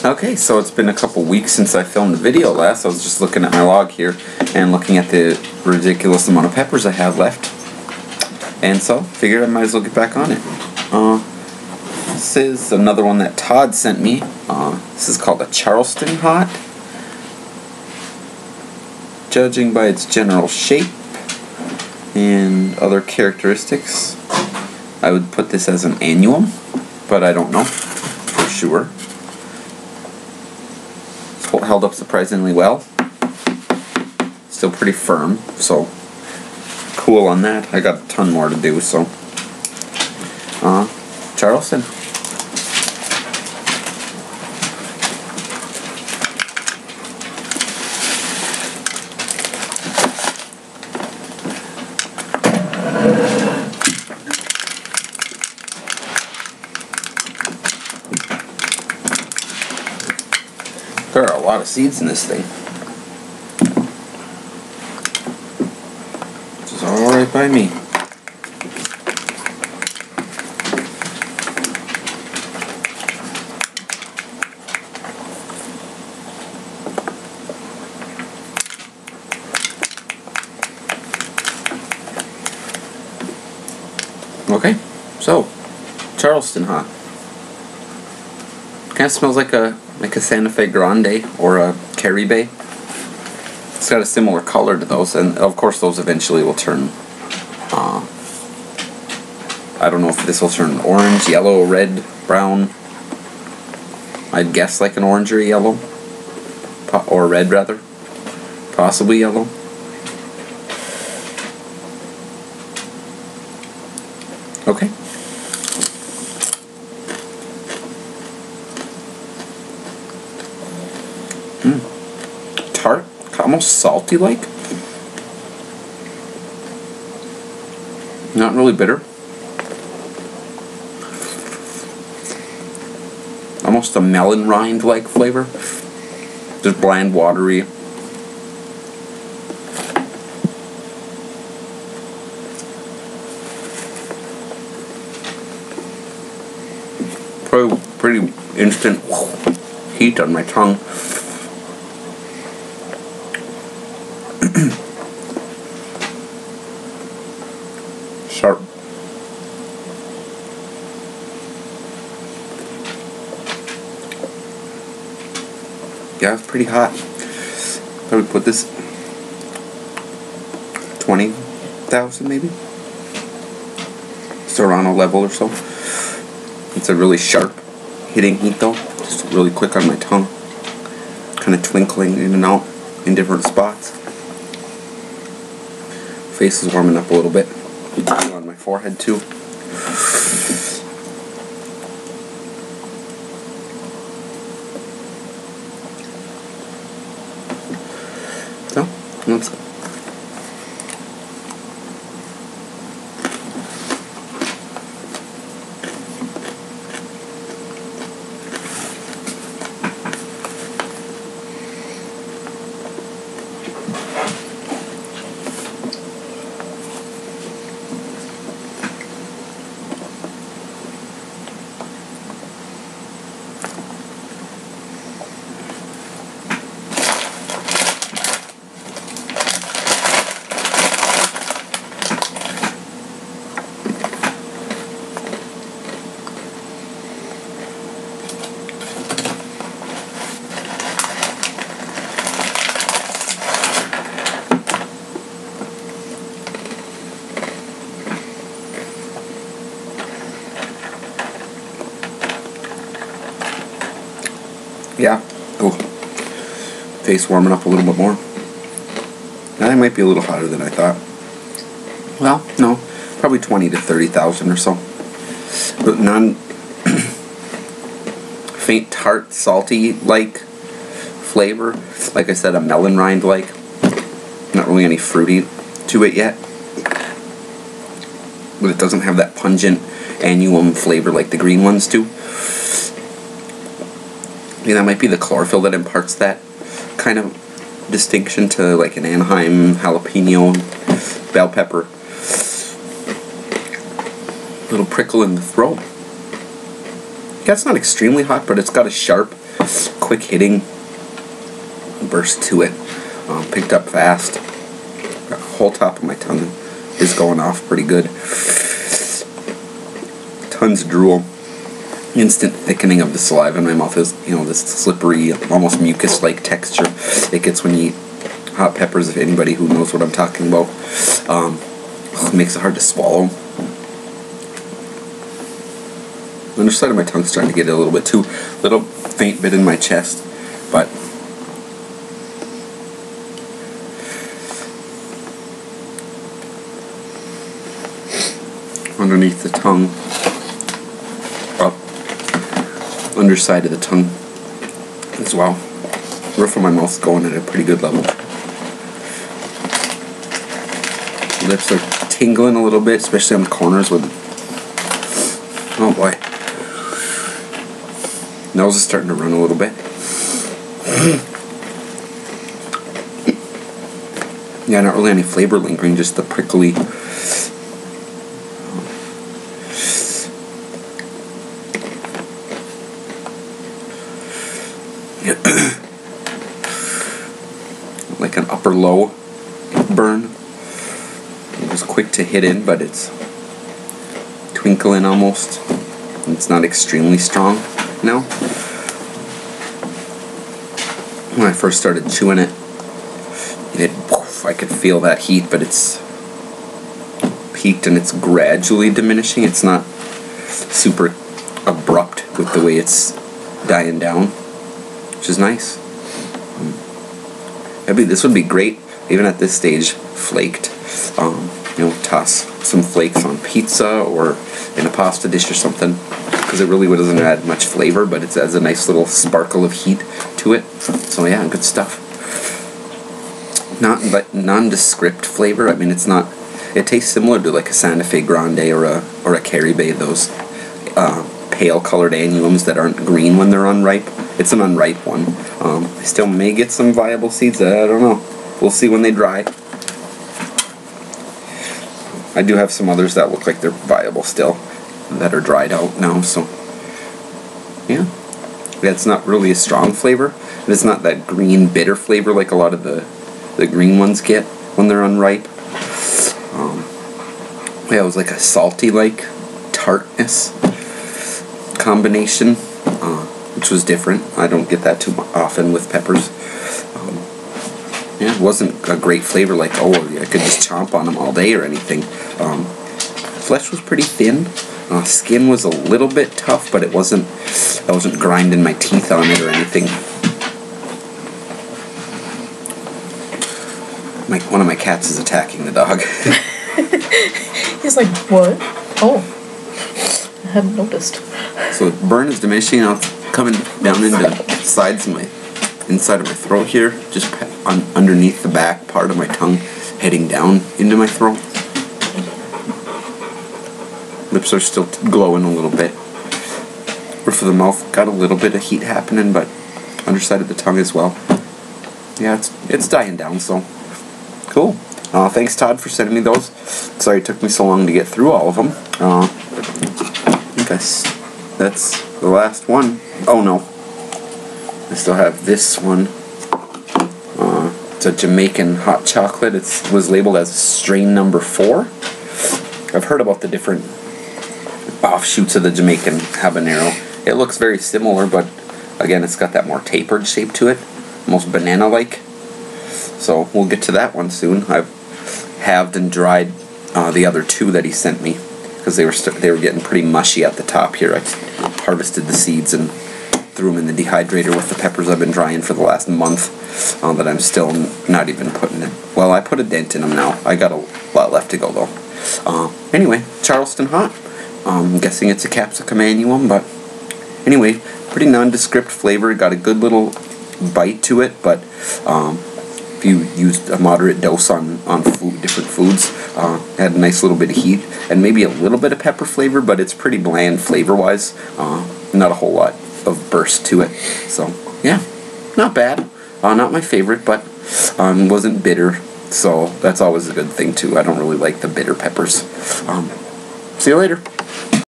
Okay, so it's been a couple weeks since I filmed the video last. I was just looking at my log here and looking at the ridiculous amount of peppers I have left. And so, figured I might as well get back on it. This is another one that Todd sent me. This is called a Charleston hot. Judging by its general shape and other characteristics, I would put this as an annuum, but I don't know for sure. It's held up surprisingly well. Still pretty firm, so cool on that. I got a ton more to do, so Charleston. There are a lot of seeds in this thing. Which is alright by me. Okay, so Charleston hot. Kind of smells like a Santa Fe Grande or a Caribe. It's got a similar color to those, and of course those eventually will turn, I don't know if this will turn orange, yellow, red, brown. I'd guess like an orange or a yellow. Or red rather. Possibly yellow. Okay. Tart, almost salty like. Not really bitter. Almost a melon rind like flavor. Just bland, watery. Pretty instant heat on my tongue. Sharp. Yeah, it's pretty hot. Probably put this 20,000 maybe. It's around a level or so. It's a really sharp hitting heat though. Just really quick on my tongue. Kind of twinkling in and out in different spots. Face is warming up a little bit. On my forehead too. So, let's go. Yeah. Oh. Face warming up a little bit more. That might be a little hotter than I thought. Well, no. Probably 20 to 30,000 or so. But faint tart, salty like flavor. Like I said, a melon rind like. Not really any fruity to it yet. But it doesn't have that pungent annuum flavor like the green ones do. Yeah, that might be the chlorophyll that imparts that kind of distinction to like an Anaheim, jalapeno, bell pepper. Little prickle in the throat. Yeah, it's not extremely hot, but it's got a sharp quick hitting burst to it. Picked up fast. The whole top of my tongue is going off pretty good. Tons of drool. Instant thickening of the saliva in my mouth is, this slippery, almost mucus-like texture it gets when you eat hot peppers, if anybody who knows what I'm talking about. It makes it hard to swallow. The underside of my tongue's starting to get a little bit too, little faint bit in my chest, but underneath the tongue, underside of the tongue as well. Roof of my mouth's going at a pretty good level. Lips are tingling a little bit, especially on the corners with, oh boy. Nose is starting to run a little bit. Yeah, not really any flavor lingering, just the prickly. Like an upper low burn. It was quick to hit in, but it's twinkling almost. It's not extremely strong now. When I first started chewing it, I could feel that heat, but it's peaked and it's gradually diminishing. It's not super abrupt with the way it's dying down, which is nice. This would be great, even at this stage, flaked. Toss some flakes on pizza or in a pasta dish or something, because it really doesn't add much flavor, but it adds a nice little sparkle of heat to it. So yeah, good stuff. Not like nondescript flavor. I mean, it's not. It tastes similar to like a Santa Fe Grande or a Caribe, those pale colored annuums that aren't green when they're unripe. It's an unripe one. I still may get some viable seeds. I don't know. We'll see when they dry. I do have some others that look like they're viable still, that are dried out now, so yeah. It's not really a strong flavor. It's not that green bitter flavor like a lot of the green ones get when they're unripe. Yeah, it was like a salty like tartness combination, which was different. I don't get that too often with peppers. Yeah, it wasn't a great flavor like, oh, I could just chomp on them all day or anything. Flesh was pretty thin. Skin was a little bit tough, but I wasn't grinding my teeth on it or anything. One of my cats is attacking the dog. He's like, what? Oh, I hadn't noticed. So the burn is diminishing. Now it's coming down into inside of my throat here, just underneath the back part of my tongue, heading down into my throat. Lips are still glowing a little bit. Roof of the mouth got a little bit of heat happening, but underside of the tongue as well. Yeah, it's dying down, so cool. Thanks, Todd, for sending me those. Sorry it took me so long to get through all of them. I think that's the last one. Oh no, I still have this one. It's a Jamaican hot chocolate. It was labeled as strain number 4. I've heard about the different offshoots of the Jamaican habanero. It looks very similar, but again, it's got that more tapered shape to it, almost banana-like. So we'll get to that one soon. I've halved and dried the other 2 that he sent me because they were getting pretty mushy at the top here. I harvested the seeds and threw them in the dehydrator with the peppers I've been drying for the last month that I'm still not even putting in. Well, I put a dent in them now. I got a lot left to go though. Anyway, Charleston hot. I'm guessing it's a capsicum annuum, but anyway, pretty nondescript flavor. Got a good little bite to it, but if you used a moderate dose on different foods, had a nice little bit of heat and maybe a little bit of pepper flavor, but it's pretty bland flavor-wise. Not a whole lot of burst to it. So yeah, not bad. Not my favorite, but wasn't bitter, so that's always a good thing too. I don't really like the bitter peppers. See you later.